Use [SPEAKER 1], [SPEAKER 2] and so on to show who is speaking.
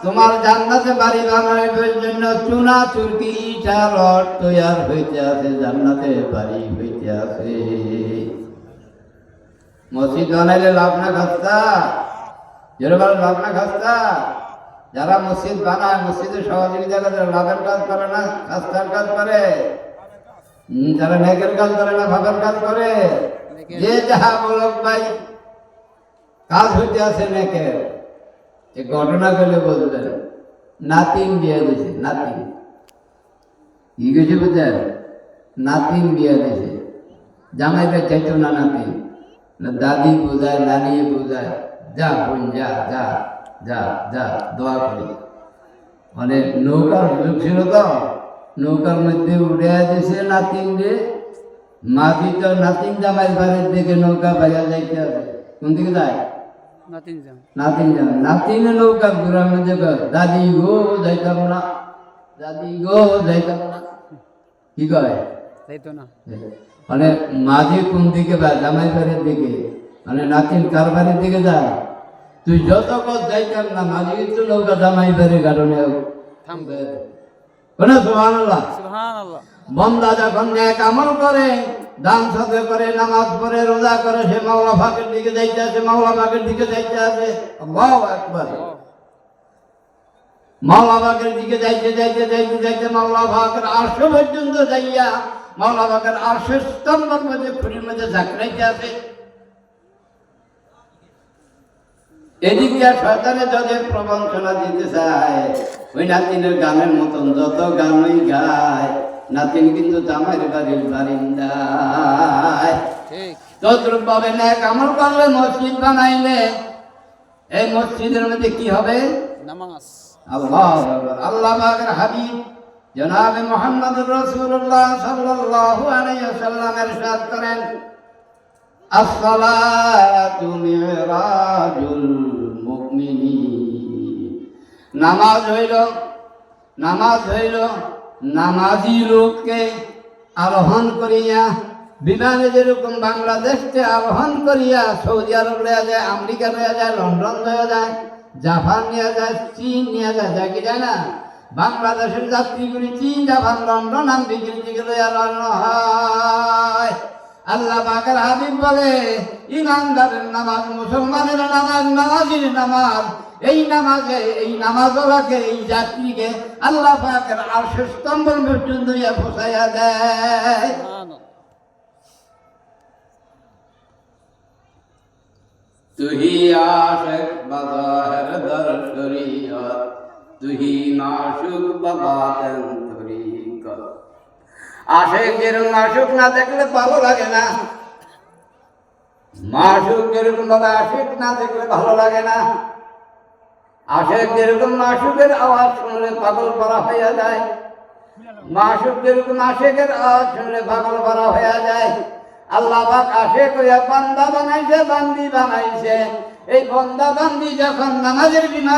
[SPEAKER 1] তোমার জান্নাতে বাড়ি বানাইবার জন্য চুনা চুরকি ইটা রড তৈয়ার হইতে আছে, জান্নাতে বাড়ি হইতে আছে। মসজিদ বানাইলে লাভ না খাস্তা, যেরকম লাভ না খাস্তা। যারা মসজিদ বানায়, মসজিদের সহযোগিতা করে, লাভের কাজ করে না, খাস্তার কাজ করে। যারা নেকের কাজ করে না, ভাবের কাজ করে। যে যাহা বলক ভাই, কাজ হইতে আছে নেকের। এই ঘটনা করলে বলবেন, নাতিন বিয়ে দিছে, নাতিন কি গেছে বুঝলেন, নাতিন বিয়ে দিছে। জামাইটা চাইতো না নাতিন, দাদি বোঝায়, নানি বোঝায়, যা বোন যা যা যা যা দোয়া করি। মানে নৌকার যুগ ছিল তো, নৌকার মধ্যে উড়ে দিছে নাতিন রে। মাঝি তো নাতিন জামাই বাড়ির দিকে নৌকা বাইয়া যাইতে হবে। কোন দিকে যায়? নাতিন যান, নাতিনে নৌকা ঘুরার মধ্যে দাদি গো যাইতাম না, দাদি গো যাইতাম না, কি কয় যাইতো না। মানে মাঝি কোন দিকে বা জামাই বাড়ির দিকে, মানে নাতিন কার বাড়ির দিকে যায়। তুই যত কত যাইতাম না, মাঝি কিন্তু নৌকা জামাই বাড়ির কারণে থামবে। সুবহানাল্লাহ, সুবহানাল্লাহ। বান্দা যখন নেক আমল করে, দান সদকা করে, নামাজ পড়ে, রোজা করে, সে মাওলা পাকের দিকে যাইতে আছে, মাওলা পাকের দিকে যাইতে আছে। আল্লাহু আকবার। মাওলা পাকের দিকে যাইতে যাইতে যাইতে যাইতে মাওলা পাকের আরশ পর্যন্ত যাইয়া, মাওলা পাকের আরশের স্তম্ভের মধ্যে, খুঁটির মধ্যে ঝাঁকড়াইতে আছে। এদিকে শয়তানে যাদের প্রবঞ্চনা দিতে চায়, ওই নাতিনের গানের মতন যত গানই গায়, নাতিন কিন্তু জামাইয়ের বাড়ির বারিন্দায়। তদ্রুপ ভাবে নেক আমল করলে, মসজিদ বানাইলে, এই মসজিদের মধ্যে কি হবে? নামাজ। আল্লাহ আল্লাহ পাকের হাবিব জনাবে মুহাম্মদুর রাসূলুল্লাহ সাল্লাল্লাহু আলাইহি ওয়াসাল্লাম ইরশাদ করেন, আসসালাতু মিরাজুল মুমিনিন। নামাজ হইল নামাজি লোককে আরোহণ করিয়া, বিমানে যেরকম বাংলাদেশকে আরোহণ করিয়া সৌদি আরব লয়া যায়, আমেরিকা লয়া যায়, লন্ডন লয়া যায়, জাপান নিয়ে যায়, চীন নিয়ে যায়, যা কি যায় না। বাংলাদেশের যাত্রীগুলি চীন, জাপান, লন্ডন, আমেরিকার দিকে লয়া রওনা হয়। আল্লাহ পাকের হাবিব বলে, ইমানদারের নামাজ, মুসলমানের নামাজ, নামাজির নামাজ, এই নামাজে, এই নামাজওয়ালাকে, এই যাত্রীকে আল্লাহ পাকের আরশের স্তম্ভের পর্যন্ত পৌঁছাইয়া দেয়। তুহি আশিক বাজাহের দর শরীয়ত, তুহি মাশুক বাবাতেন তরিকত। আশিক যেরকম মাশুক না দেখলে ভালো লাগে না, মাশুক যেরকম ভাবে আশিক না দেখলে ভালো লাগে না। আশিক যেরকম মাশুকের আওয়াজ শুনলে পাগল করা হইয়া যায়, মাশুক যেরকম আশিকের আওয়াজ শুনলে পাগল করা হইয়া যায়। আল্লাহ পাক আশিক হইয়া বান্দা বানাইছে, বান্দি বানাইছে। এই বান্দা বান্দি যখন নামাজের বিনা